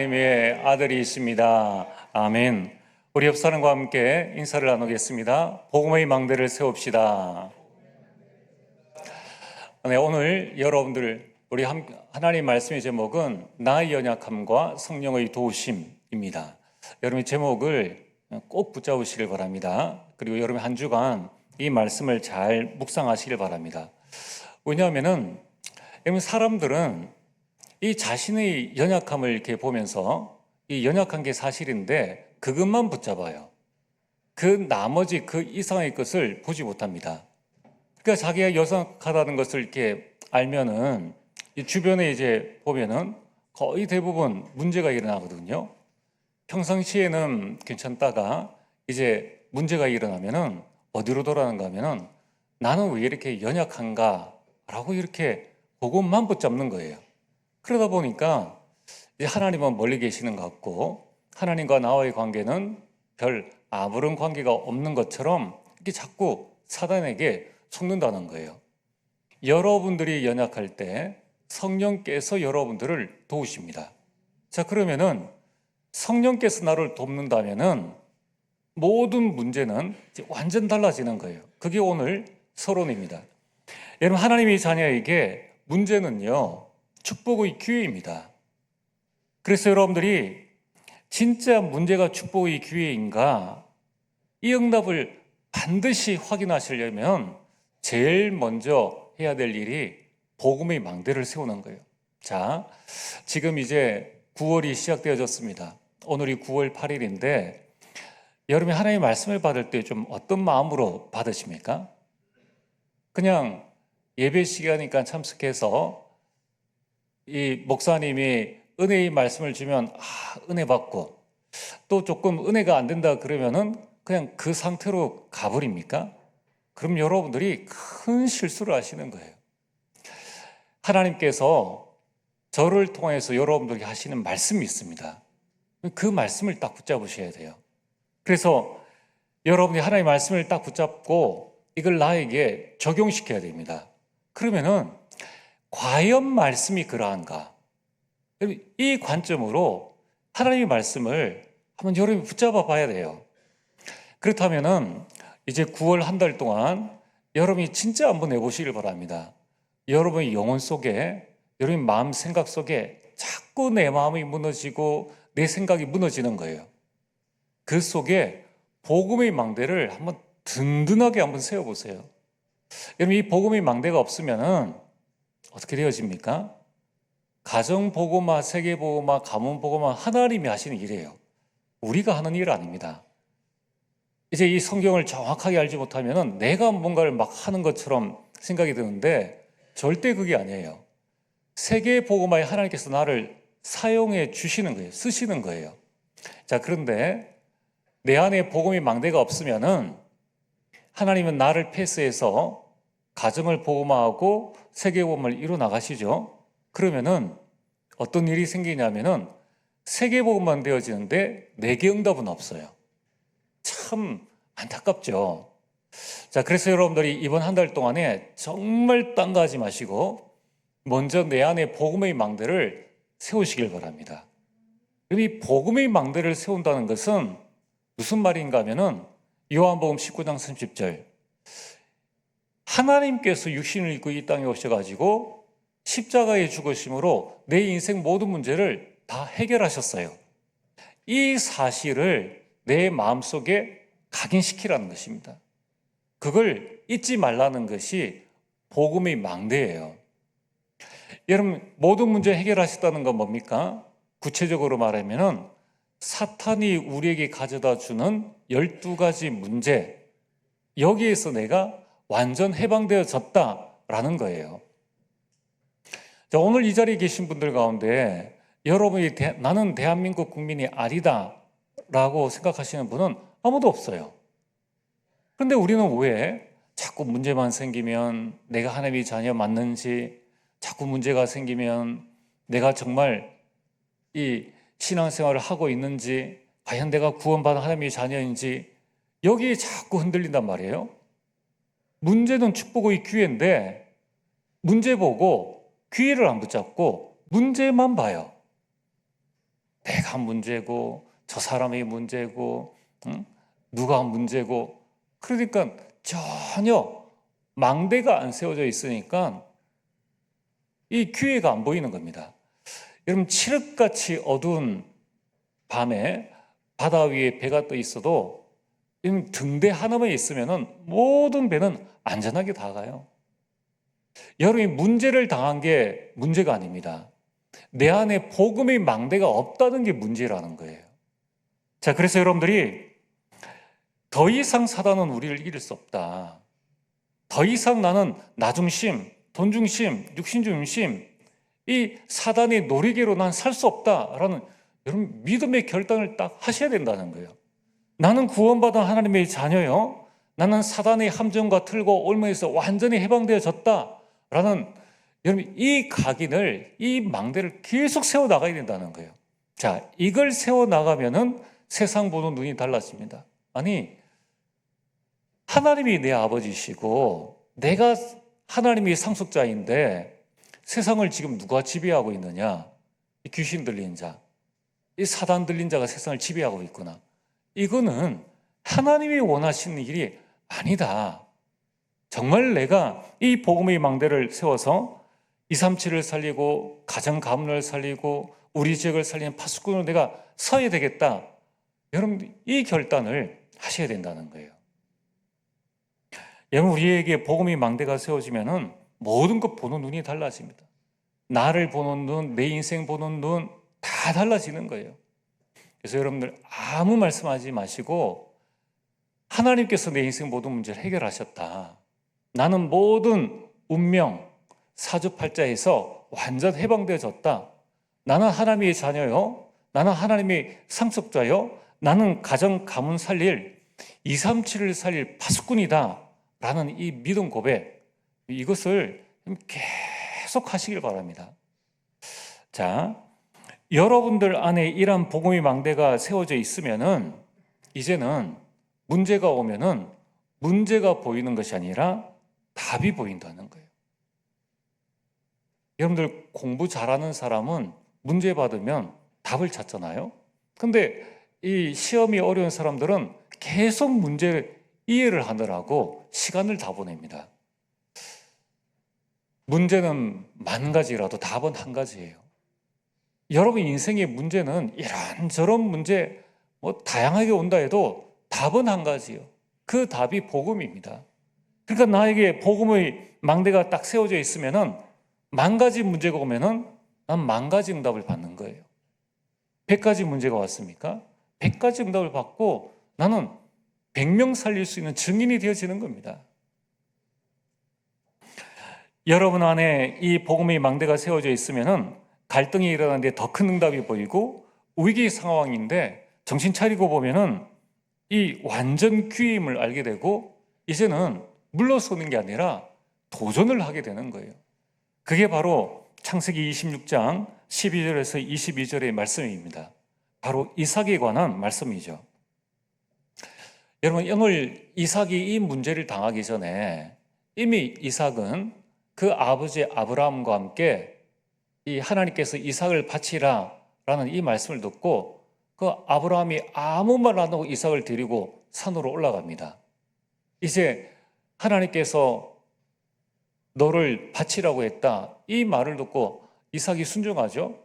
하나님의 아들이 있습니다. 아멘. 우리 옆 사람과 함께 인사를 나누겠습니다. 복음의 망대를 세웁시다. 네, 오늘 여러분들 우리 하나님 말씀의 제목은 나의 연약함과 성령의 도우심입니다. 여러분이 제목을 꼭 붙잡으시길 바랍니다. 그리고 여러분 한 주간 이 말씀을 잘 묵상하시길 바랍니다. 왜냐하면은 사람들은 이 자신의 연약함을 이렇게 보면서 이 연약한 게 사실인데 그것만 붙잡아요. 그 나머지 그 이상의 것을 보지 못합니다. 그러니까 자기가 연약하다는 것을 이렇게 알면은 이 주변에 이제 보면은 거의 대부분 문제가 일어나거든요. 평상시에는 괜찮다가 이제 문제가 일어나면은 어디로 돌아가는가 하면은 나는 왜 이렇게 연약한가 라고 이렇게 그것만 붙잡는 거예요. 그러다 보니까 하나님은 멀리 계시는 것 같고 하나님과 나와의 관계는 별 아무런 관계가 없는 것처럼 이렇게 자꾸 사단에게 속는다는 거예요. 여러분들이 연약할 때 성령께서 여러분들을 도우십니다. 자, 그러면은 성령께서 나를 돕는다면은 모든 문제는 이제 완전 달라지는 거예요. 그게 오늘 서론입니다. 여러분, 하나님의 자녀에게 문제는요, 축복의 기회입니다. 그래서 여러분들이 진짜 문제가 축복의 기회인가? 이 응답을 반드시 확인하시려면 제일 먼저 해야 될 일이 복음의 망대를 세우는 거예요. 자, 지금 이제 9월이 시작되어졌습니다. 오늘이 9월 8일인데 여러분이 하나님의 말씀을 받을 때 좀 어떤 마음으로 받으십니까? 그냥 예배 시간이니까 참석해서 이 목사님이 은혜의 말씀을 주면 은혜 받고 또 조금 은혜가 안 된다 그러면은 그냥 그 상태로 가버립니까? 그럼 여러분들이 큰 실수를 하시는 거예요. 하나님께서 저를 통해서 여러분들에게 하시는 말씀이 있습니다. 그 말씀을 딱 붙잡으셔야 돼요. 그래서 여러분이 하나님의 말씀을 딱 붙잡고 이걸 나에게 적용시켜야 됩니다. 그러면은 과연 말씀이 그러한가? 이 관점으로 하나님의 말씀을 한번 여러분이 붙잡아 봐야 돼요. 그렇다면은 이제 9월 한 달 동안 여러분이 진짜 한번 해보시길 바랍니다. 여러분의 영혼 속에, 여러분의 마음 생각 속에 자꾸 내 마음이 무너지고 내 생각이 무너지는 거예요. 그 속에 복음의 망대를 한번 든든하게 한번 세워보세요. 여러분, 이 복음의 망대가 없으면은 어떻게 되어집니까? 가정보고마, 세계보고마, 가문보고마 하나님이 하시는 일이에요. 우리가 하는 일 아닙니다. 이제 이 성경을 정확하게 알지 못하면 내가 뭔가를 막 하는 것처럼 생각이 드는데 절대 그게 아니에요. 세계보고마에 하나님께서 나를 사용해 주시는 거예요. 쓰시는 거예요. 자, 그런데 내 안에 복음의 망대가 없으면은 하나님은 나를 패스해서 가정을 보고마하고 세계보고마를 이뤄 나가시죠. 그러면은 어떤 일이 생기냐면은 세계복음만 되어지는데 내게 응답은 없어요. 참 안타깝죠. 자, 그래서 여러분들이 이번 한 달 동안에 정말 딴 거 하지 마시고 먼저 내 안에 복음의 망대를 세우시길 바랍니다. 그럼 이 복음의 망대를 세운다는 것은 무슨 말인가 하면은 요한복음 19장 30절 하나님께서 육신을 입고 이 땅에 오셔가지고 십자가에 죽으심으로 내 인생 모든 문제를 다 해결하셨어요. 이 사실을 내 마음속에 각인시키라는 것입니다. 그걸 잊지 말라는 것이 복음의 망대예요. 여러분, 모든 문제 해결하셨다는 건 뭡니까? 구체적으로 말하면은 사탄이 우리에게 가져다 주는 12가지 문제, 여기에서 내가 완전 해방되어졌다라는 거예요. 자, 오늘 이 자리에 계신 분들 가운데 여러분이 나는 대한민국 국민이 아니다 라고 생각하시는 분은 아무도 없어요. 그런데 우리는 왜 자꾸 문제만 생기면 내가 하나님의 자녀 맞는지, 자꾸 문제가 생기면 내가 정말 이 신앙생활을 하고 있는지, 과연 내가 구원받은 하나님의 자녀인지 여기에 자꾸 흔들린단 말이에요. 문제는 축복의 기회인데 문제 보고 기회를 안 붙잡고 문제만 봐요. 내가 문제고 저 사람이 문제고 누가 문제고, 그러니까 전혀 망대가 안 세워져 있으니까 이 기회가 안 보이는 겁니다. 여러분, 칠흑같이 어두운 밤에 바다 위에 배가 떠 있어도 등대 하나만 있으면 모든 배는 안전하게 다가요. 여러분이 문제를 당한 게 문제가 아닙니다. 내 안에 복음의 망대가 없다는 게 문제라는 거예요. 자, 그래서 여러분들이 더 이상 사단은 우리를 이길 수 없다. 더 이상 나는 나 중심, 돈 중심, 육신 중심, 이 사단의 놀이개로 난 살 수 없다라는 여러분 믿음의 결단을 딱 하셔야 된다는 거예요. 나는 구원받은 하나님의 자녀요. 나는 사단의 함정과 틀과 올무에서 완전히 해방되어졌다라는 여러분 이 각인을, 이 망대를 계속 세워나가야 된다는 거예요. 자, 이걸 세워나가면은 세상 보는 눈이 달라집니다. 아니, 하나님이 내 아버지시고 내가 하나님의 상속자인데 세상을 지금 누가 지배하고 있느냐? 이 귀신 들린 자, 이 사단 들린 자가 세상을 지배하고 있구나. 이거는 하나님이 원하시는 일이 아니다. 정말 내가 이 복음의 망대를 세워서 237을 살리고 가정 가문을 살리고 우리 지역을 살리는 파수꾼으로 내가 서야 되겠다. 여러분 이 결단을 하셔야 된다는 거예요. 여러분, 우리에게 복음의 망대가 세워지면은 모든 것 보는 눈이 달라집니다. 나를 보는 눈, 내 인생 보는 눈 다 달라지는 거예요. 그래서 여러분들 아무 말씀하지 마시고 하나님께서 내 인생 모든 문제를 해결하셨다. 나는 모든 운명, 사주팔자에서 완전 해방되어졌다. 나는 하나님의 자녀요. 나는 하나님의 상속자요. 나는 가정 가문 살릴 237을 살릴 파수꾼이다. 라는 이 믿음 고백, 이것을 계속 하시길 바랍니다. 자, 여러분들 안에 이런 복음의 망대가 세워져 있으면은 이제는 문제가 오면은 문제가 보이는 것이 아니라 답이 보인다는 거예요. 여러분들 공부 잘하는 사람은 문제 받으면 답을 찾잖아요. 근데 이 시험이 어려운 사람들은 계속 문제를 이해를 하느라고 시간을 다 보냅니다. 문제는 만 가지라도 답은 한 가지예요. 여러분 인생의 문제는 이런저런 문제 다양하게 온다 해도 답은 한 가지예요. 그 답이 복음입니다. 그러니까 나에게 복음의 망대가 딱 세워져 있으면은 만 가지 문제가 오면은 난 만 가지 응답을 받는 거예요. 100가지 문제가 왔습니까? 100가지 응답을 받고 나는 100명 살릴 수 있는 증인이 되어지는 겁니다. 여러분 안에 이 복음의 망대가 세워져 있으면은 갈등이 일어나는데 더 큰 응답이 보이고 위기 상황인데 정신 차리고 보면은 이 완전 귀임을 알게 되고 이제는 물러서는 게 아니라 도전을 하게 되는 거예요. 그게 바로 창세기 26장 12절에서 22절의 말씀입니다. 바로 이삭에 관한 말씀이죠. 여러분 오늘 이삭이 이 문제를 당하기 전에 이미 이삭은 그 아버지 아브라함과 함께 이 하나님께서 이삭을 바치라 라는 이 말씀을 듣고 그 아브라함이 아무 말 안 하고 이삭을 데리고 산으로 올라갑니다. 이제 하나님께서 너를 바치라고 했다 이 말을 듣고 이삭이 순종하죠.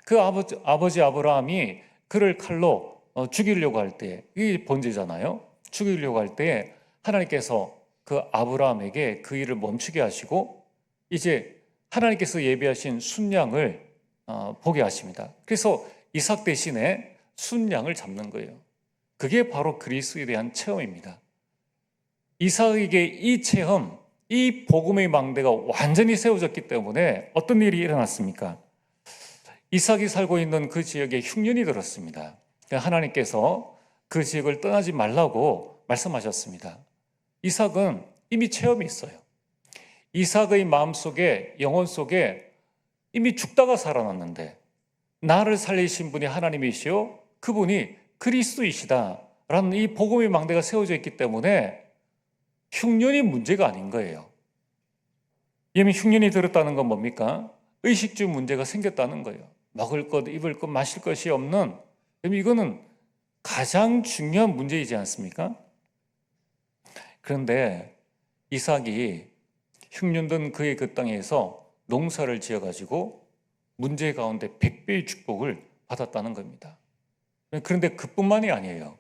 그 아버지 아브라함이 그를 칼로 죽이려고 할 때, 이게 번제잖아요. 죽이려고 할 때 하나님께서 그 아브라함에게 그 일을 멈추게 하시고 이제 하나님께서 예비하신 순양을 보게 하십니다. 그래서 이삭 대신에 순양을 잡는 거예요. 그게 바로 그리스도에 대한 체험입니다. 이삭에게 이 체험, 이 복음의 망대가 완전히 세워졌기 때문에 어떤 일이 일어났습니까? 이삭이 살고 있는 그 지역에 흉년이 들었습니다. 하나님께서 그 지역을 떠나지 말라고 말씀하셨습니다. 이삭은 이미 체험이 있어요. 이삭의 마음속에, 영혼 속에 이미 죽다가 살아났는데 나를 살리신 분이 하나님이시요 그분이 그리스도이시다 라는 이 복음의 망대가 세워져 있기 때문에 흉년이 문제가 아닌 거예요. 이미 흉년이 들었다는 건 뭡니까? 의식주 문제가 생겼다는 거예요. 먹을 것, 입을 것, 마실 것이 없는, 이거는 가장 중요한 문제이지 않습니까? 그런데 이삭이 흉년된 그의 그 땅에서 농사를 지어가지고 문제 가운데 100배의 축복을 받았다는 겁니다. 그런데 그뿐만이 아니에요.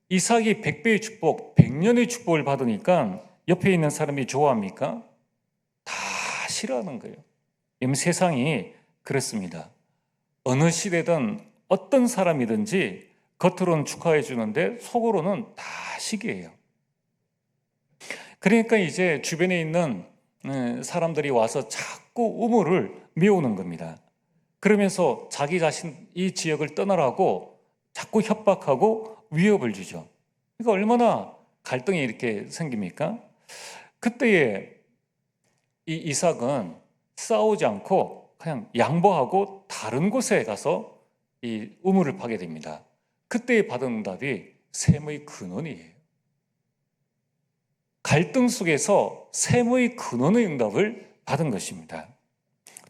이삭이 100배의 축복, 100년의 축복을 받으니까 옆에 있는 사람이 좋아합니까? 다 싫어하는 거예요. 세상이 그렇습니다. 어느 시대든 어떤 사람이든지 겉으로는 축하해 주는데 속으로는 다 시기예요. 그러니까 이제 주변에 있는 사람들이 와서 자꾸 우물을 메우는 겁니다. 그러면서 자기 자신 이 지역을 떠나라고 자꾸 협박하고 위협을 주죠. 그러니까 얼마나 갈등이 이렇게 생깁니까? 그때에 이 이삭은 싸우지 않고 그냥 양보하고 다른 곳에 가서 이 우물을 파게 됩니다. 그때 받은 응답이 샘의 근원이에요. 갈등 속에서 샘의 근원의 응답을 받은 것입니다.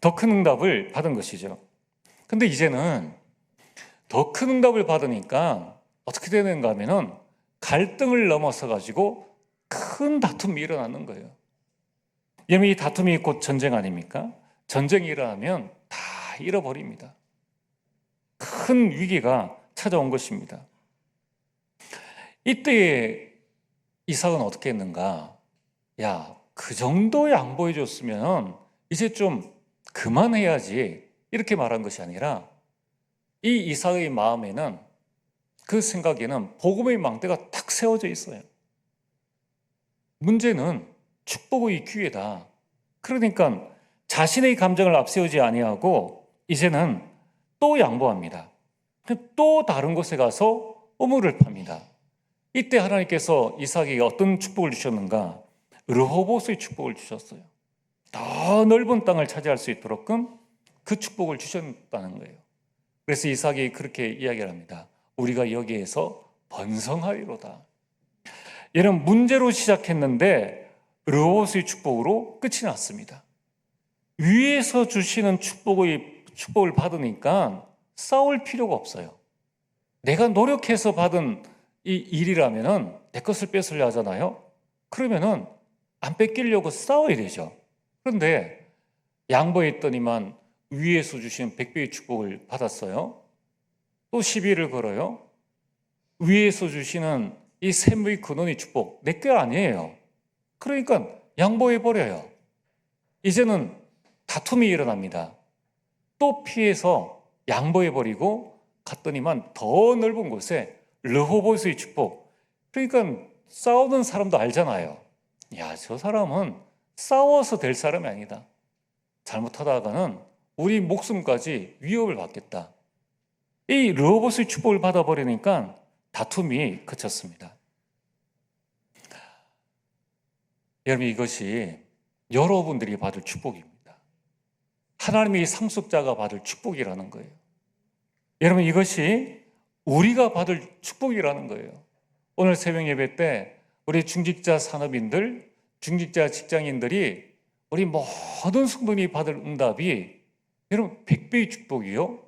더 큰 응답을 받은 것이죠. 근데 이제는 더 큰 응답을 받으니까 어떻게 되는가 하면은 갈등을 넘어서 가지고 큰 다툼이 일어나는 거예요. 여러분, 이 다툼이 곧 전쟁 아닙니까? 전쟁이 일어나면 다 잃어버립니다. 큰 위기가 찾아온 것입니다. 이때 이삭은 어떻게 했는가? 야, 그 정도 양보해 줬으면 이제 좀 그만해야지, 이렇게 말한 것이 아니라 이 이삭의 마음에는, 그 생각에는 복음의 망대가 탁 세워져 있어요. 문제는 축복의 기회다. 그러니까 자신의 감정을 앞세우지 아니하고 이제는 또 양보합니다. 또 다른 곳에 가서 우물을 팝니다. 이때 하나님께서 이삭에게 어떤 축복을 주셨는가? 르호보스의 축복을 주셨어요. 더 넓은 땅을 차지할 수 있도록끔 그 축복을 주셨다는 거예요. 그래서 이삭이 그렇게 이야기를 합니다. 우리가 여기에서 번성하리로다. 얘는 문제로 시작했는데 르호보스의 축복으로 끝이 났습니다. 위에서 주시는 축복을 받으니까 싸울 필요가 없어요. 내가 노력해서 받은 이 일이라면은 내 것을 뺏으려 하잖아요. 그러면은 안 뺏기려고 싸워야 되죠. 그런데 양보했더니만 위에서 주신 100배의 축복을 받았어요. 또 시비를 걸어요. 위에서 주시는 이 샘의 근원의 축복, 내 게 아니에요. 그러니까 양보해버려요. 이제는 다툼이 일어납니다. 또 피해서 양보해버리고 갔더니만 더 넓은 곳에 르호보스의 축복. 그러니까 싸우는 사람도 알잖아요. 야, 저 사람은 싸워서 될 사람이 아니다. 잘못하다가는 우리 목숨까지 위협을 받겠다. 이 르호보스의 축복을 받아버리니까 다툼이 그쳤습니다. 여러분, 이것이 여러분들이 받을 축복입니다. 하나님의 상속자가 받을 축복이라는 거예요. 여러분, 이것이 우리가 받을 축복이라는 거예요. 오늘 새벽 예배 때 우리 중직자 산업인들, 중직자 직장인들이 우리 모든 성도님이 받을 응답이 여러분 100배의 축복이요.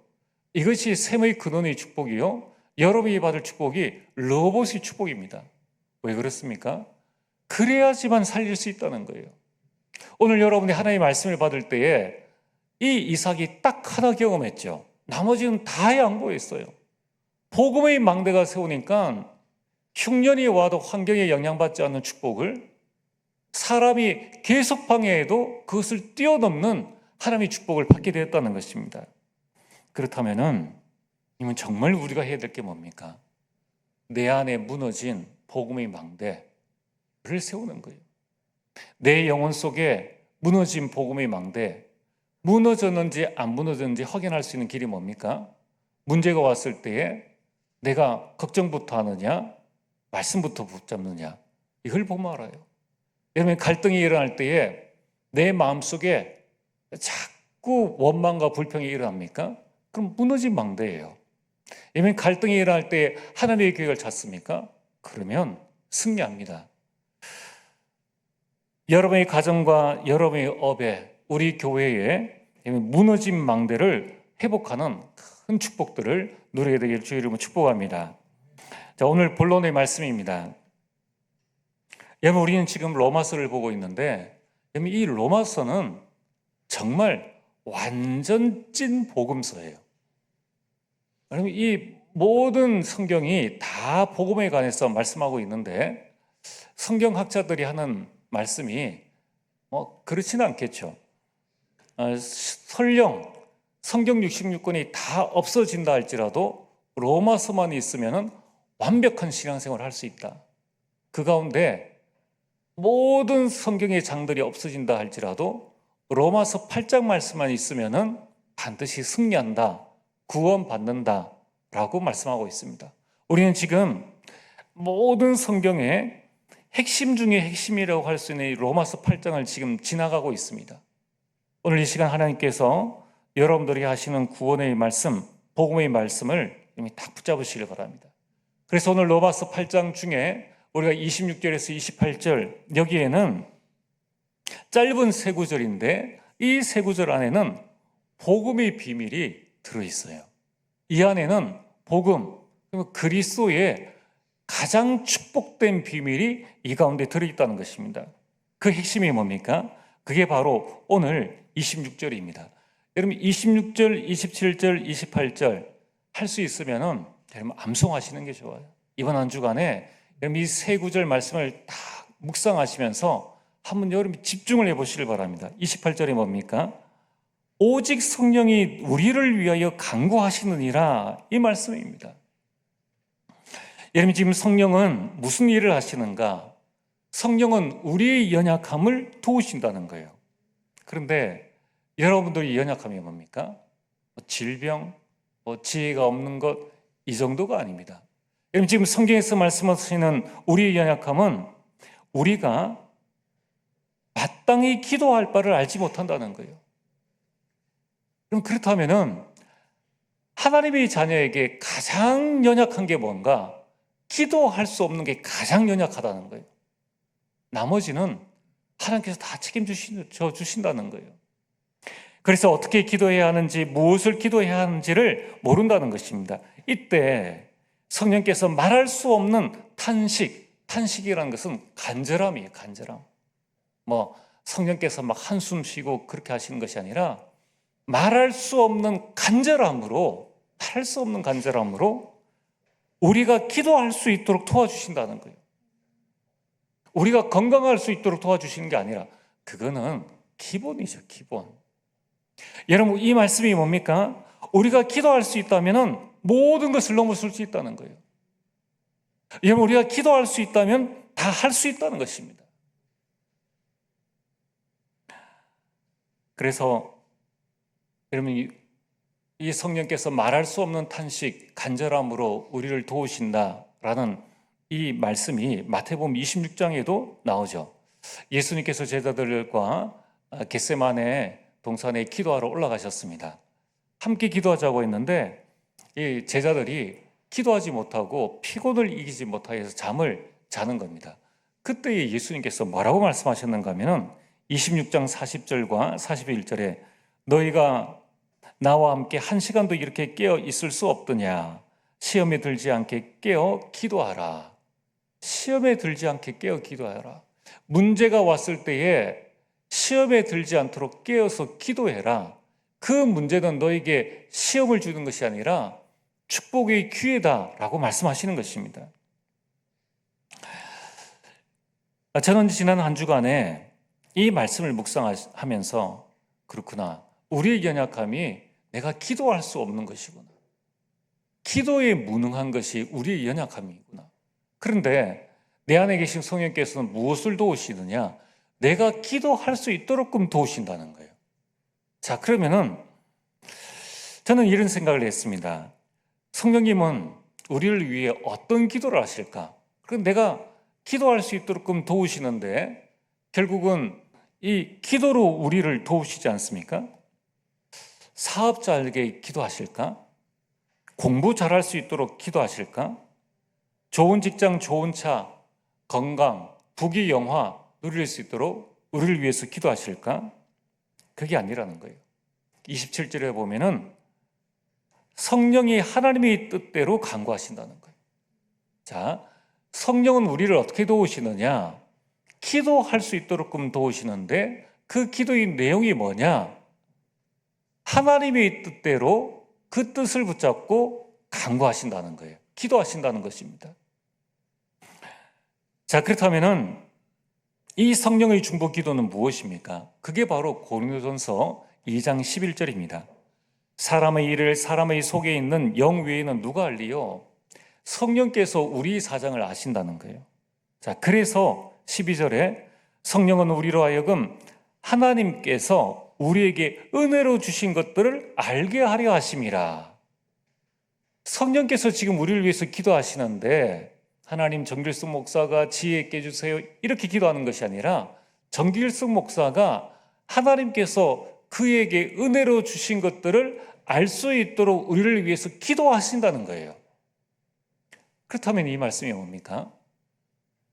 이것이 샘의 근원의 축복이요. 여러분이 받을 축복이 르호보스의 축복입니다. 왜 그렇습니까? 그래야지만 살릴 수 있다는 거예요. 오늘 여러분이 하나님의 말씀을 받을 때에 이 이삭이 딱 하나 경험했죠. 나머지는 다 양보했어요. 복음의 망대가 세우니까 흉년이 와도 환경에 영향받지 않는 축복을, 사람이 계속 방해해도 그것을 뛰어넘는 하나님의 축복을 받게 되었다는 것입니다. 그렇다면은 이건 정말 우리가 해야 될 게 뭡니까? 내 안에 무너진 복음의 망대를 세우는 거예요. 내 영혼 속에 무너진 복음의 망대, 무너졌는지 안 무너졌는지 확인할 수 있는 길이 뭡니까? 문제가 왔을 때에 내가 걱정부터 하느냐, 말씀부터 붙잡느냐, 이걸 보면 알아요. 여러분, 갈등이 일어날 때에 내 마음속에 자꾸 원망과 불평이 일어납니까? 그럼 무너진 망대예요. 여러분, 갈등이 일어날 때 하나님의 계획을 찾습니까? 그러면 승리합니다. 여러분의 가정과 여러분의 업에, 우리 교회에 무너진 망대를 회복하는 큰 축복들을 누리게 되길 주의 이름으로 축복합니다. 자, 오늘 본론의 말씀입니다. 여러분, 우리는 지금 로마서를 보고 있는데 이 로마서는 정말 완전 찐 복음서예요. 여러분, 이 모든 성경이 다 복음에 관해서 말씀하고 있는데 성경학자들이 하는 말씀이 그렇지는 않겠죠. 설령 성경 66권이 다 없어진다 할지라도 로마서만 있으면 완벽한 신앙생활을 할 수 있다. 그 가운데 모든 성경의 장들이 없어진다 할지라도 로마서 8장 말씀만 있으면 반드시 승리한다, 구원받는다 라고 말씀하고 있습니다. 우리는 지금 모든 성경의 핵심 중에 핵심이라고 할 수 있는 로마서 8장을 지금 지나가고 있습니다. 오늘 이 시간 하나님께서 여러분들이 하시는 구원의 말씀, 복음의 말씀을 이미 딱 붙잡으시길 바랍니다. 그래서 오늘 로마서 8장 중에 우리가 26절에서 28절 여기에는 짧은 세 구절인데 이 세 구절 안에는 복음의 비밀이 들어있어요. 이 안에는 복음, 그리스도의 가장 축복된 비밀이 이 가운데 들어있다는 것입니다. 그 핵심이 뭡니까? 그게 바로 오늘 26절입니다. 여러분 26절, 27절, 28절 할 수 있으면 여러분 암송하시는 게 좋아요. 이번 한 주간에 여러분 이 세 구절 말씀을 다 묵상하시면서 한번 여러분 집중을 해보시길 바랍니다. 28절이 뭡니까? 오직 성령이 우리를 위하여 간구하시느니라, 이 말씀입니다. 여러분 지금 성령은 무슨 일을 하시는가? 성령은 우리의 연약함을 도우신다는 거예요. 그런데 여러분들의 연약함이 뭡니까? 질병, 지혜가 없는 것, 이 정도가 아닙니다. 여러분 지금 성경에서 말씀하시는 우리의 연약함은 우리가 마땅히 기도할 바를 알지 못한다는 거예요. 그럼 그렇다면은 하나님의 자녀에게 가장 연약한 게 뭔가? 기도할 수 없는 게 가장 연약하다는 거예요. 나머지는 하나님께서 다 책임져 주신다는 거예요. 그래서 어떻게 기도해야 하는지, 무엇을 기도해야 하는지를 모른다는 것입니다. 이때 성령께서 말할 수 없는 탄식이라는 것은 간절함이에요. 간절함. 성령께서 막 한숨 쉬고 그렇게 하시는 것이 아니라 말할 수 없는 간절함으로 우리가 기도할 수 있도록 도와주신다는 거예요. 우리가 건강할 수 있도록 도와주시는 게 아니라 그거는 기본이죠, 기본. 여러분 이 말씀이 뭡니까? 우리가 기도할 수 있다면 모든 것을 넘어설 수 있다는 거예요. 여러분 우리가 기도할 수 있다면 다 할 수 있다는 것입니다. 그래서 여러분 이 성령께서 말할 수 없는 탄식, 간절함으로 우리를 도우신다라는 이 말씀이 마태복음 26장에도 나오죠. 예수님께서 제자들과 겟세마네 동산에 기도하러 올라가셨습니다. 함께 기도하자고 했는데 이 제자들이 기도하지 못하고 피곤을 이기지 못하여서 잠을 자는 겁니다. 그때 예수님께서 뭐라고 말씀하셨는가 하면 26장 40절과 41절에 너희가 나와 함께 1시간도 이렇게 깨어 있을 수 없더냐. 시험에 들지 않게 깨어 기도하라. 시험에 들지 않게 깨어 기도하라. 문제가 왔을 때에 시험에 들지 않도록 깨어서 기도해라. 그 문제는 너에게 시험을 주는 것이 아니라 축복의 기회다라고 말씀하시는 것입니다. 저는 지난 한 주간에 이 말씀을 묵상하면서 그렇구나. 우리의 연약함이 내가 기도할 수 없는 것이구나. 기도에 무능한 것이 우리의 연약함이구나. 그런데 내 안에 계신 성령께서는 무엇을 도우시느냐? 내가 기도할 수 있도록끔 도우신다는 거예요. 자, 그러면은 저는 이런 생각을 했습니다. 성령님은 우리를 위해 어떤 기도를 하실까? 그럼 내가 기도할 수 있도록끔 도우시는데 결국은 이 기도로 우리를 도우시지 않습니까? 사업 잘게 기도하실까? 공부 잘할 수 있도록 기도하실까? 좋은 직장, 좋은 차, 건강, 부귀 영화 누릴 수 있도록 우리를 위해서 기도하실까? 그게 아니라는 거예요. 27절에 보면은 성령이 하나님의 뜻대로 간구하신다는 거예요. 자, 성령은 우리를 어떻게 도우시느냐? 기도할 수 있도록 도우시는데 그 기도의 내용이 뭐냐? 하나님의 뜻대로 그 뜻을 붙잡고 간구하신다는 거예요. 기도하신다는 것입니다. 자, 그렇다면은 이 성령의 중보 기도는 무엇입니까? 그게 바로 고린도전서 2장 11절입니다. 사람의 일을 사람의 속에 있는 영 외에는 누가 알리요? 성령께서 우리 사정을 아신다는 거예요. 자, 그래서 12절에 성령은 우리로 하여금 하나님께서 우리에게 은혜로 주신 것들을 알게 하려 하심이라. 성령께서 지금 우리를 위해서 기도하시는데 하나님 정길숙 목사가 지혜 있게 해주세요 이렇게 기도하는 것이 아니라 정길숙 목사가 하나님께서 그에게 은혜로 주신 것들을 알 수 있도록 우리를 위해서 기도하신다는 거예요. 그렇다면 이 말씀이 뭡니까?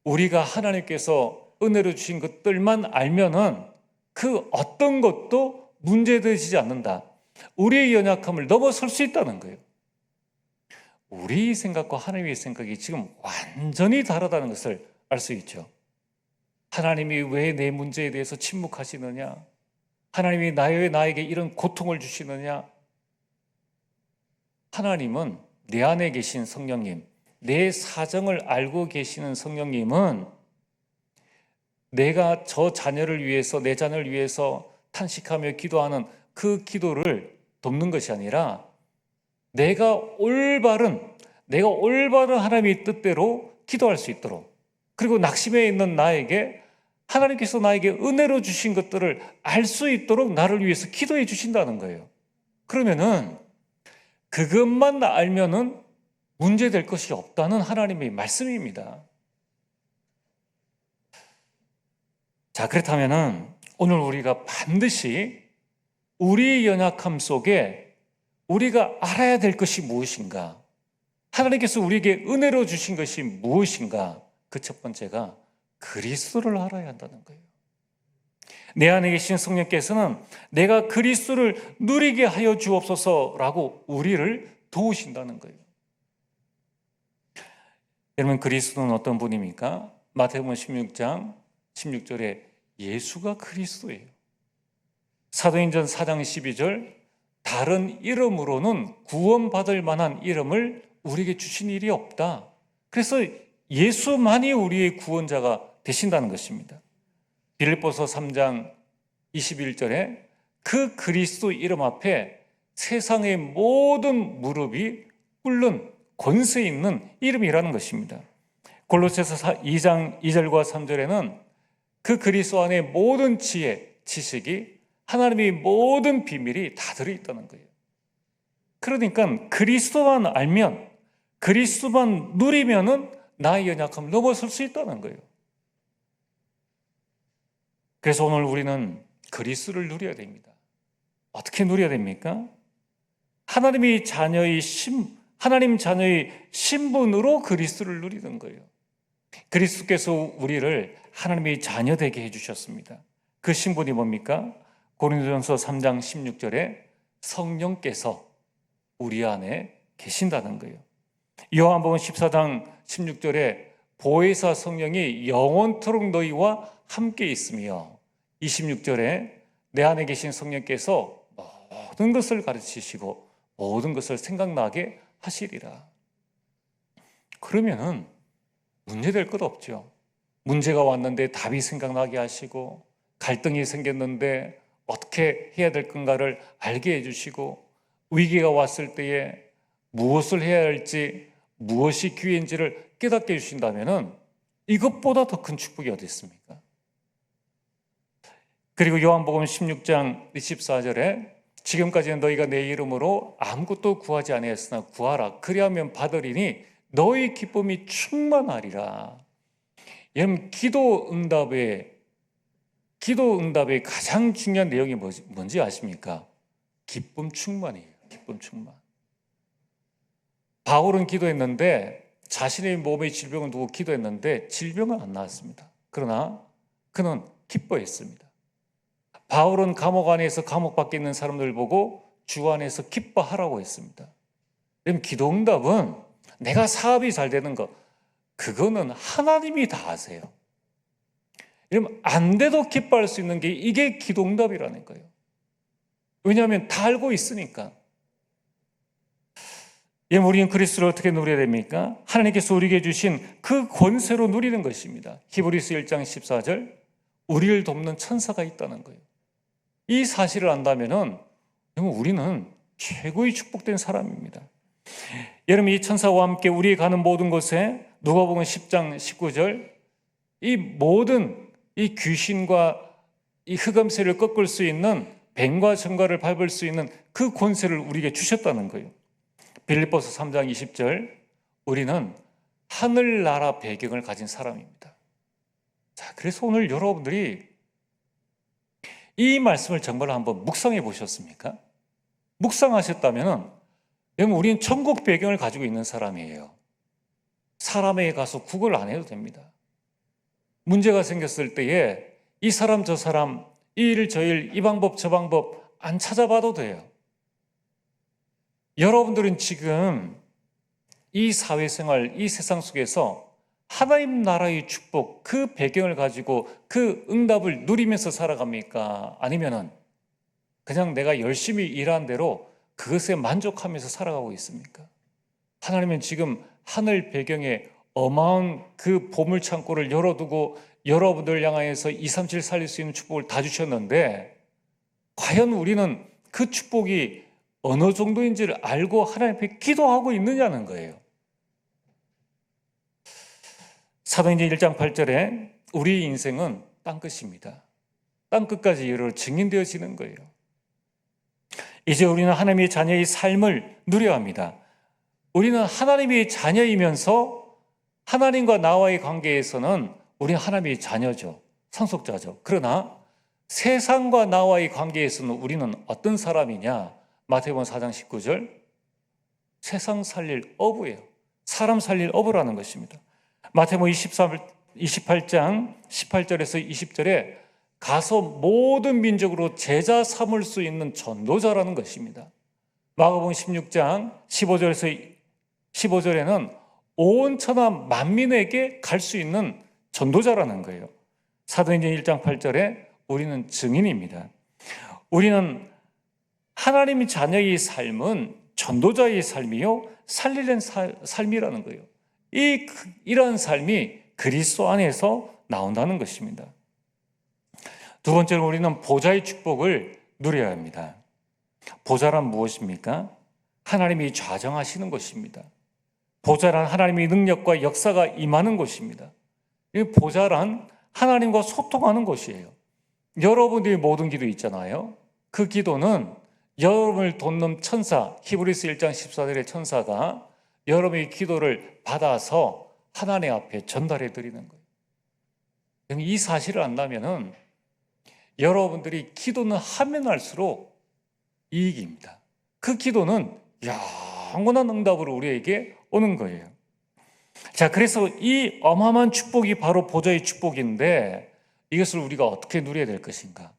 우리가 하나님께서 은혜로 주신 것들만 알면은 그 어떤 것도 문제되지 않는다. 우리의 연약함을 넘어설 수 있다는 거예요. 우리 생각과 하나님의 생각이 지금 완전히 다르다는 것을 알 수 있죠. 하나님이 왜 내 문제에 대해서 침묵하시느냐? 하나님이 나에게 이런 고통을 주시느냐? 하나님은 내 안에 계신 성령님, 내 사정을 알고 계시는 성령님은 내가 저 자녀를 위해서, 내 자녀를 위해서 탄식하며 기도하는 그 기도를 돕는 것이 아니라 내가 올바른 하나님의 뜻대로 기도할 수 있도록, 그리고 낙심해 있는 나에게 하나님께서 나에게 은혜로 주신 것들을 알 수 있도록 나를 위해서 기도해 주신다는 거예요. 그러면은 그것만 알면은 문제될 것이 없다는 하나님의 말씀입니다. 자, 그렇다면은 오늘 우리가 반드시 우리의 연약함 속에 우리가 알아야 될 것이 무엇인가? 하나님께서 우리에게 은혜로 주신 것이 무엇인가? 그 첫 번째가 그리스도를 알아야 한다는 거예요. 내 안에 계신 성령께서는 내가 그리스도를 누리게 하여 주옵소서라고 우리를 도우신다는 거예요. 여러분, 그리스도는 어떤 분입니까? 마태복음 16장 16절에 예수가 그리스도예요. 사도행전 4장 12절 다른 이름으로는 구원받을 만한 이름을 우리에게 주신 일이 없다. 그래서 예수만이 우리의 구원자가 되신다는 것입니다. 빌립보서 3장 21절에 그 그리스도 이름 앞에 세상의 모든 무릎이 꿇는 권세 있는 이름이라는 것입니다. 골로새서 2장 2절과 3절에는 그 그리스도 안에 모든 지혜, 지식이 하나님의 모든 비밀이 다 들어있다는 거예요. 그러니까 그리스도만 알면, 그리스도만 누리면은 나의 연약함을 넘어설 수 있다는 거예요. 그래서 오늘 우리는 그리스도를 누려야 됩니다. 어떻게 누려야 됩니까? 하나님 자녀의 신분으로 그리스도를 누리는 거예요. 그리스도께서 우리를 하나님의 자녀 되게 해주셨습니다. 그 신분이 뭡니까? 고린도전서 3장 16절에 성령께서 우리 안에 계신다는 거예요. 요한복음 14장 16절에 보혜사 성령이 영원토록 너희와 함께 있으며 26절에 내 안에 계신 성령께서 모든 것을 가르치시고 모든 것을 생각나게 하시리라. 그러면은 문제될 것 없죠. 문제가 왔는데 답이 생각나게 하시고 갈등이 생겼는데 어떻게 해야 될 건가를 알게 해주시고 위기가 왔을 때에 무엇을 해야 할지 무엇이 기회인지를 깨닫게 해주신다면 이것보다 더 큰 축복이 어디 있습니까? 그리고 요한복음 16장 24절에 지금까지는 너희가 내 이름으로 아무것도 구하지 아니하였으나 구하라 그리하면 받으리니 너희 기쁨이 충만하리라. 여러분, 기도 응답의 가장 중요한 내용이 뭔지 아십니까? 기쁨 충만이에요. 기쁨 충만. 바울은 기도했는데 자신의 몸의 질병을 두고 기도했는데 질병은 안 나았습니다. 그러나 그는 기뻐했습니다. 바울은 감옥 안에서 감옥 밖에 있는 사람들 보고 주 안에서 기뻐하라고 했습니다. 그럼 기도 응답은 내가 사업이 잘 되는 거, 그거는 하나님이 다 아세요. 이러면 안 돼도 기뻐할 수 있는 게 이게 기도 응답이라는 거예요. 왜냐하면 다 알고 있으니까. 우리는 그리스도를 어떻게 누려야 됩니까? 하나님께서 우리에게 주신 그 권세로 누리는 것입니다. 히브리서 1장 14절, 우리를 돕는 천사가 있다는 거예요. 이 사실을 안다면은 우리는 최고의 축복된 사람입니다. 여러분, 이 천사와 함께 우리 가는 모든 곳에 누가복음 10장 19절, 이 모든 이 귀신과 이 흑암세를 꺾을 수 있는 뱀과 정갈을 밟을 수 있는 그 권세를 우리에게 주셨다는 거예요. 빌립보서 3장 20절, 우리는 하늘나라 배경을 가진 사람입니다. 자, 그래서 오늘 여러분들이 이 말씀을 정말 한번 묵상해 보셨습니까? 묵상하셨다면 여러분, 우리는 천국 배경을 가지고 있는 사람이에요. 사람에게 가서 구걸 안 해도 됩니다. 문제가 생겼을 때에 이 사람 저 사람, 이 일 저 일, 이 방법 저 방법 안 찾아봐도 돼요. 여러분들은 지금 이 사회생활, 이 세상 속에서 하나님 나라의 축복, 그 배경을 가지고 그 응답을 누리면서 살아갑니까? 아니면은 그냥 내가 열심히 일한 대로 그것에 만족하면서 살아가고 있습니까? 하나님은 지금 하늘 배경에 어마어마한 그 보물창고를 열어두고 여러분들 향하여서 2, 3, 7 살릴 수 있는 축복을 다 주셨는데, 과연 우리는 그 축복이 어느 정도인지를 알고 하나님 앞에 기도하고 있느냐는 거예요. 사도행전 1장 8절에 우리 인생은 땅끝입니다. 땅끝까지 여러 증인되어지는 거예요. 이제 우리는 하나님의 자녀의 삶을 누려야 합니다. 우리는 하나님의 자녀이면서 하나님과 나와의 관계에서는 우리는 하나님의 자녀죠. 상속자죠. 그러나 세상과 나와의 관계에서는 우리는 어떤 사람이냐? 마태복음 4장 19절, 세상 살릴 어부예요. 사람 살릴 어부라는 것입니다. 마태복음 28장 18절에서 20절에 가서 모든 민족으로 제자 삼을 수 있는 전도자라는 것입니다. 마가복음 16장 15절에는 온 천하 만민에게 갈 수 있는 전도자라는 거예요. 사도행전 1장 8절에 우리는 증인입니다. 우리는 하나님의 자녀의 삶은 전도자의 삶이요, 살리는 삶이라는 거예요. 이러한 삶이 그리스도 안에서 나온다는 것입니다. 두 번째로 우리는 보좌의 축복을 누려야 합니다. 보좌란 무엇입니까? 하나님이 좌정하시는 것입니다. 보좌란 하나님의 능력과 역사가 임하는 것입니다. 이 보좌란 하나님과 소통하는 것이에요. 여러분들이 모든 기도 있잖아요. 그 기도는 여러분을 돕는 천사, 히브리서 1장 14절의 천사가 여러분의 기도를 받아서 하나님 앞에 전달해 드리는 거예요. 이 사실을 안다면은 여러분들이 기도는 하면 할수록 이익입니다. 그 기도는 영원한 응답으로 우리에게 오는 거예요. 자, 그래서 이 어마어마한 축복이 바로 보좌의 축복인데 이것을 우리가 어떻게 누려야 될 것인가?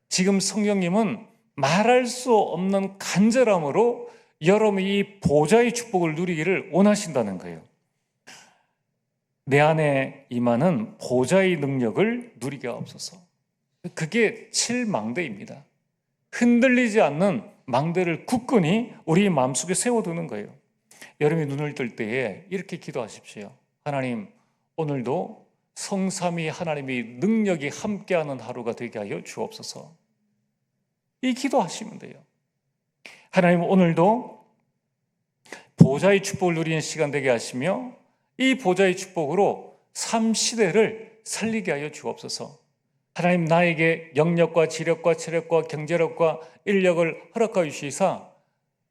지금 성령님은 말할 수 없는 간절함으로 여러분이 이 보좌의 축복을 누리기를 원하신다는 거예요. 내 안에 임하는 보좌의 능력을 누리게 하옵소서. 그게 7망대입니다. 흔들리지 않는 망대를 굳건히 우리 마음속에 세워두는 거예요. 여러분이 눈을 뜰 때에 이렇게 기도하십시오. 하나님, 오늘도 성삼위 하나님의 능력이 함께하는 하루가 되게 하여 주옵소서. 이 기도하시면 돼요. 하나님, 오늘도 보좌의 축복을 누리는 시간 되게 하시며 이 보좌의 축복으로 삶 시대를 살리게 하여 주옵소서. 하나님, 나에게 영력과 지력과 체력과 경제력과 인력을 허락하여 주시사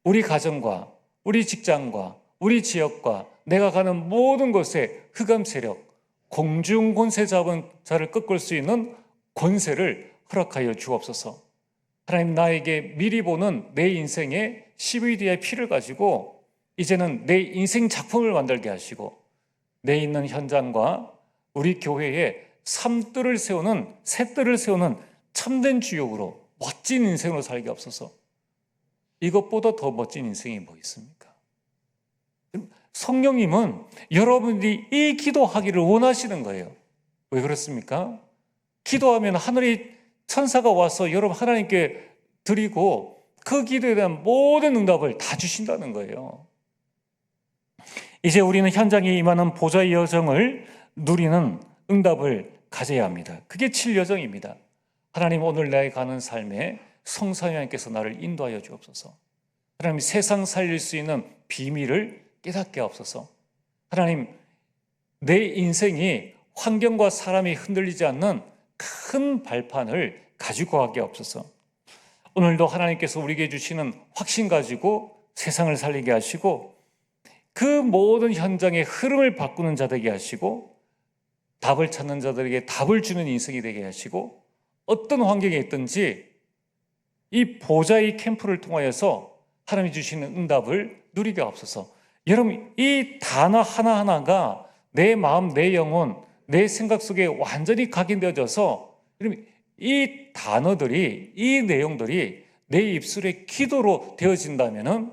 우리 가정과 우리 직장과 우리 지역과 내가 가는 모든 곳에 흑암 세력, 공중 권세 잡은 자를 꺾을 수 있는 권세를 허락하여 주옵소서. 하나님, 나에게 미리 보는 내 인생의 CVD의 피를 가지고 이제는 내 인생 작품을 만들게 하시고 내 있는 현장과 우리 교회에 삶뜰을 세우는, 새뜰을 세우는 참된 주역으로 멋진 인생으로 살게 없어서. 이것보다 더 멋진 인생이 뭐 있습니까? 성령님은 여러분들이 이 기도하기를 원하시는 거예요. 왜 그렇습니까? 기도하면 하늘의 천사가 와서 여러분 하나님께 드리고 그 기도에 대한 모든 응답을 다 주신다는 거예요. 이제 우리는 현장에 임하는 보좌의 여정을 누리는 응답을 가져야 합니다. 그게 7여정입니다. 하나님, 오늘 내가 가는 삶에 성삼위하나님께서 나를 인도하여 주옵소서. 하나님, 세상 살릴 수 있는 비밀을 깨닫게 하옵소서. 하나님, 내 인생이 환경과 사람이 흔들리지 않는 큰 발판을 가지고 가게 하옵소서. 오늘도 하나님께서 우리에게 주시는 확신 가지고 세상을 살리게 하시고 그 모든 현장의 흐름을 바꾸는 자 되게 하시고 답을 찾는 자들에게 답을 주는 인생이 되게 하시고 어떤 환경에 있든지 이 보좌의 캠프를 통하여서 하나님이 주시는 응답을 누리게 하옵소서. 여러분, 이 단어 하나하나가 내 마음, 내 영혼, 내 생각 속에 완전히 각인되어져서 여러분, 이 단어들이, 이 내용들이 내 입술의 기도로 되어진다면은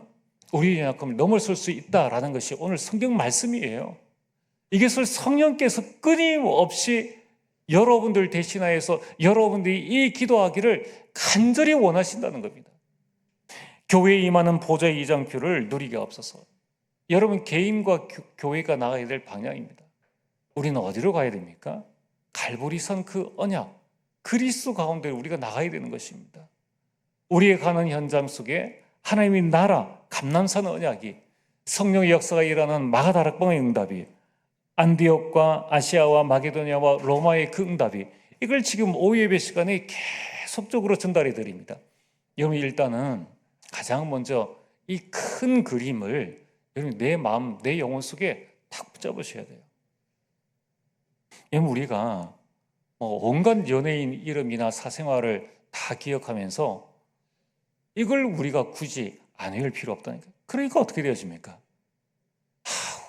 우리의 연약함을 넘어설 수 있다라는 것이 오늘 성경 말씀이에요. 이것을 성령께서 끊임없이 여러분들 대신하여서 여러분들이 이 기도하기를 간절히 원하신다는 겁니다. 교회에 임하는 보좌의 이장표를 누리게 없어서 여러분 개인과 교회가 나가야 될 방향입니다. 우리는 어디로 가야 됩니까? 갈보리산 그 언약, 그리스도 가운데 우리가 나가야 되는 것입니다. 우리의 가는 현장 속에 하나님의 나라, 감람산 언약이 성령의 역사가 일어나는 마가다락방의 응답이 안디옥과 아시아와 마게도냐와 로마의 그 응답이 이걸 지금 오후 예배 시간에 계속적으로 전달해 드립니다. 여러분 일단은 가장 먼저 이 큰 그림을 여러분 내 마음, 내 영혼 속에 탁 붙잡으셔야 돼요. 여러분 우리가 온갖 연예인 이름이나 사생활을 다 기억하면서 이걸 우리가 굳이 안 외울 필요 없다니까. 그러니까 어떻게 되어집니까?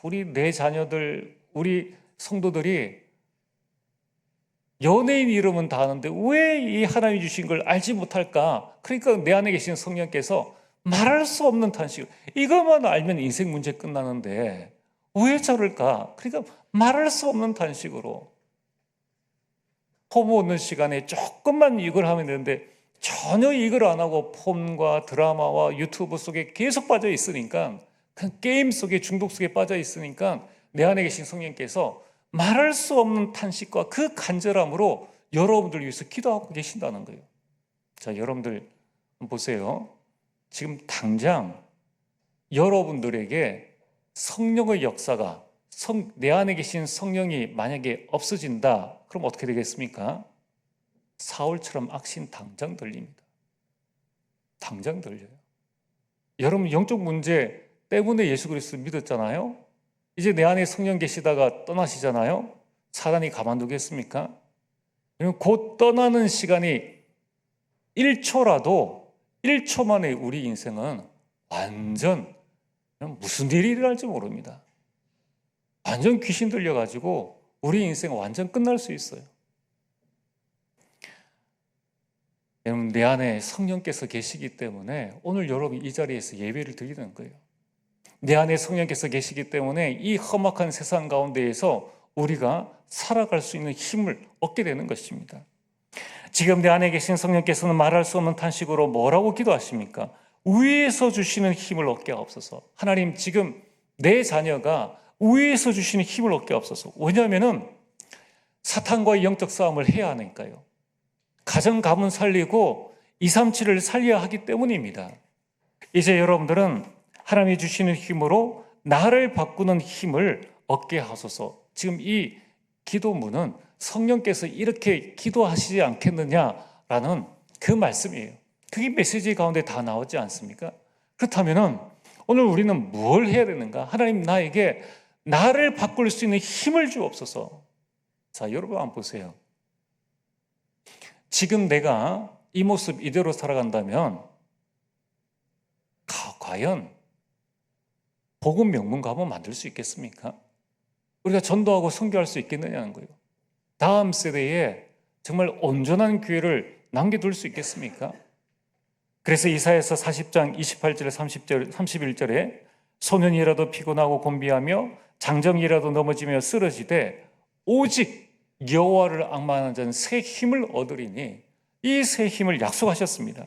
우리 내 자녀들, 우리 성도들이 연예인 이름은 다 아는데 왜 이 하나님이 주신 걸 알지 못할까? 그러니까 내 안에 계신 성령께서 말할 수 없는 탄식, 이것만 알면 인생 문제 끝나는데 왜 저럴까? 그러니까 말할 수 없는 탄식으로 포모 얻는 시간에 조금만 이걸 하면 되는데 전혀 이걸 안 하고 폰과 드라마와 유튜브 속에 계속 빠져 있으니까 그냥 게임 속에 중독 속에 빠져 있으니까 내 안에 계신 성령께서 말할 수 없는 탄식과 그 간절함으로 여러분들 위해서 기도하고 계신다는 거예요. 자, 여러분들 보세요. 지금 당장 여러분들에게 성령의 역사가 내 안에 계신 성령이 만약에 없어진다. 그럼 어떻게 되겠습니까? 사울처럼 악신 당장 들립니다. 당장 들려요. 여러분 영적 문제 때문에 예수 그리스도를 믿었잖아요. 이제 내 안에 성령 계시다가 떠나시잖아요. 사단이 가만두겠습니까? 곧 떠나는 시간이 1초라도 1초 만에 우리 인생은 완전 무슨 일이 일어날지 모릅니다. 완전 귀신 들려가지고 우리 인생은 완전 끝날 수 있어요. 여러분 내 안에 성령께서 계시기 때문에 오늘 여러분 이 자리에서 예배를 드리는 거예요. 내 안에 성령께서 계시기 때문에 이 험악한 세상 가운데에서 우리가 살아갈 수 있는 힘을 얻게 되는 것입니다. 지금 내 안에 계신 성령께서는 말할 수 없는 탄식으로 뭐라고 기도하십니까? 위에서 주시는 힘을 얻게 하옵소서. 하나님 지금 내 자녀가 위에서 주시는 힘을 얻게 하옵소서. 왜냐하면 사탄과의 영적 싸움을 해야 하니까요. 가정 가문 살리고 237을 살려야 하기 때문입니다. 이제 여러분들은 하나님이 주시는 힘으로 나를 바꾸는 힘을 얻게 하소서. 지금 이 기도문은 성령께서 이렇게 기도하시지 않겠느냐라는 그 말씀이에요. 그게 메시지 가운데 다 나오지 않습니까? 그렇다면 오늘 우리는 뭘 해야 되는가? 하나님 나에게 나를 바꿀 수 있는 힘을 주옵소서. 자, 여러분 한번 보세요. 지금 내가 이 모습 이대로 살아간다면 과연 복음 명문가 한번 만들 수 있겠습니까? 우리가 전도하고 선교할 수 있겠느냐는 거예요. 다음 세대에 정말 온전한 교회를 남겨둘 수 있겠습니까? 그래서 이사야서 40장 28절 31절에 소년이라도 피곤하고 곤비하며 장정이라도 넘어지며 쓰러지되 오직 여호와를 앙망하는 자는 새 힘을 얻으리니, 이 새 힘을 약속하셨습니다.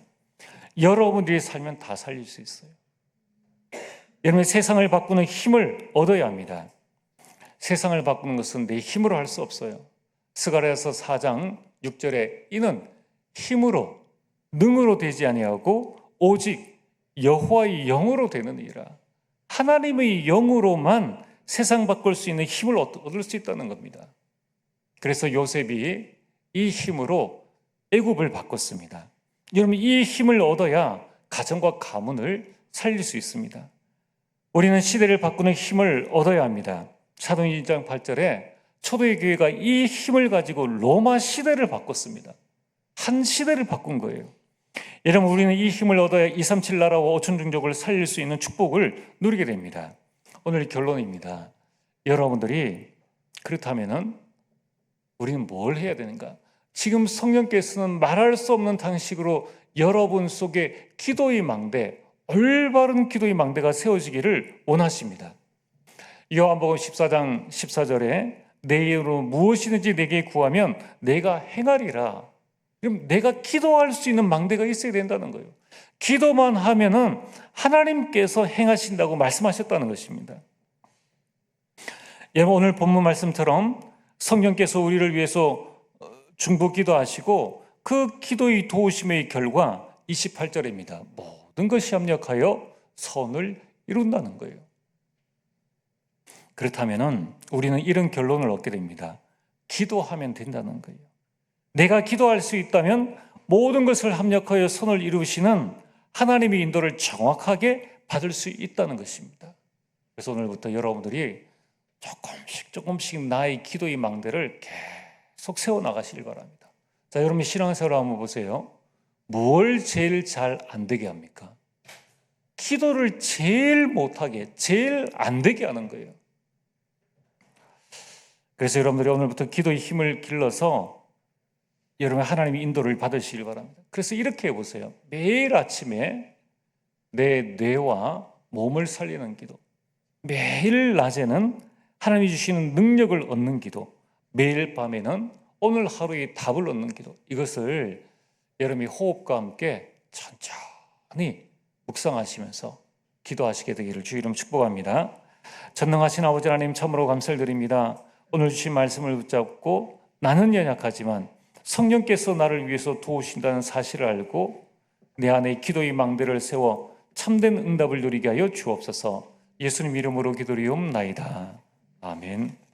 여러분들이 살면 다 살릴 수 있어요. 여러분, 세상을 바꾸는 힘을 얻어야 합니다. 세상을 바꾸는 것은 내 힘으로 할 수 없어요. 스가랴서 4장 6절에 이는 힘으로 능으로 되지 아니하고 오직 여호와의 영으로 되느니라. 하나님의 영으로만 세상 바꿀 수 있는 힘을 얻을 수 있다는 겁니다. 그래서 요셉이 이 힘으로 애굽을 바꿨습니다. 여러분, 이 힘을 얻어야 가정과 가문을 살릴 수 있습니다. 우리는 시대를 바꾸는 힘을 얻어야 합니다. 사도행전 2장 8절에 초대의 교회가 이 힘을 가지고 로마 시대를 바꿨습니다. 한 시대를 바꾼 거예요. 여러분, 우리는 이 힘을 얻어야 237 나라와 5천 종족을 살릴 수 있는 축복을 누리게 됩니다. 오늘 결론입니다. 여러분들이 그렇다면은 우리는 뭘 해야 되는가? 지금 성령께서는 말할 수 없는 방식으로 여러분 속에 기도의 망대, 올바른 기도의 망대가 세워지기를 원하십니다. 요한복음 14장 14절에 내 이름으로 무엇이든지 내게 구하면 내가 행하리라. 그럼 내가 기도할 수 있는 망대가 있어야 된다는 거예요. 기도만 하면은 하나님께서 행하신다고 말씀하셨다는 것입니다. 여러분, 오늘 본문 말씀처럼 성령께서 우리를 위해서 중보 기도하시고 그 기도의 도우심의 결과 28절입니다. 모든 것이 합력하여 선을 이룬다는 거예요. 그렇다면 우리는 이런 결론을 얻게 됩니다. 기도하면 된다는 거예요. 내가 기도할 수 있다면 모든 것을 합력하여 선을 이루시는 하나님의 인도를 정확하게 받을 수 있다는 것입니다. 그래서 오늘부터 여러분들이 조금씩 나의 기도의 망대를 계속 세워나가시길 바랍니다. 자, 여러분이 신앙생활 한번 보세요. 뭘 제일 잘 안 되게 합니까? 기도를 제일 못하게, 제일 안 되게 하는 거예요. 그래서 여러분들이 오늘부터 기도의 힘을 길러서 여러분 하나님의 인도를 받으시길 바랍니다. 그래서 이렇게 해보세요. 매일 아침에 내 뇌와 몸을 살리는 기도, 매일 낮에는 하나님이 주시는 능력을 얻는 기도, 매일 밤에는 오늘 하루의 답을 얻는 기도, 이것을 여러분이 호흡과 함께 천천히 묵상하시면서 기도하시게 되기를 주 이름 축복합니다. 전능하신 아버지 하나님, 참으로 감사를 드립니다. 오늘 주신 말씀을 붙잡고 나는 연약하지만 성령께서 나를 위해서 도우신다는 사실을 알고 내 안에 기도의 망대를 세워 참된 응답을 누리게 하여 주옵소서. 예수님 이름으로 기도리옵나이다. 아멘.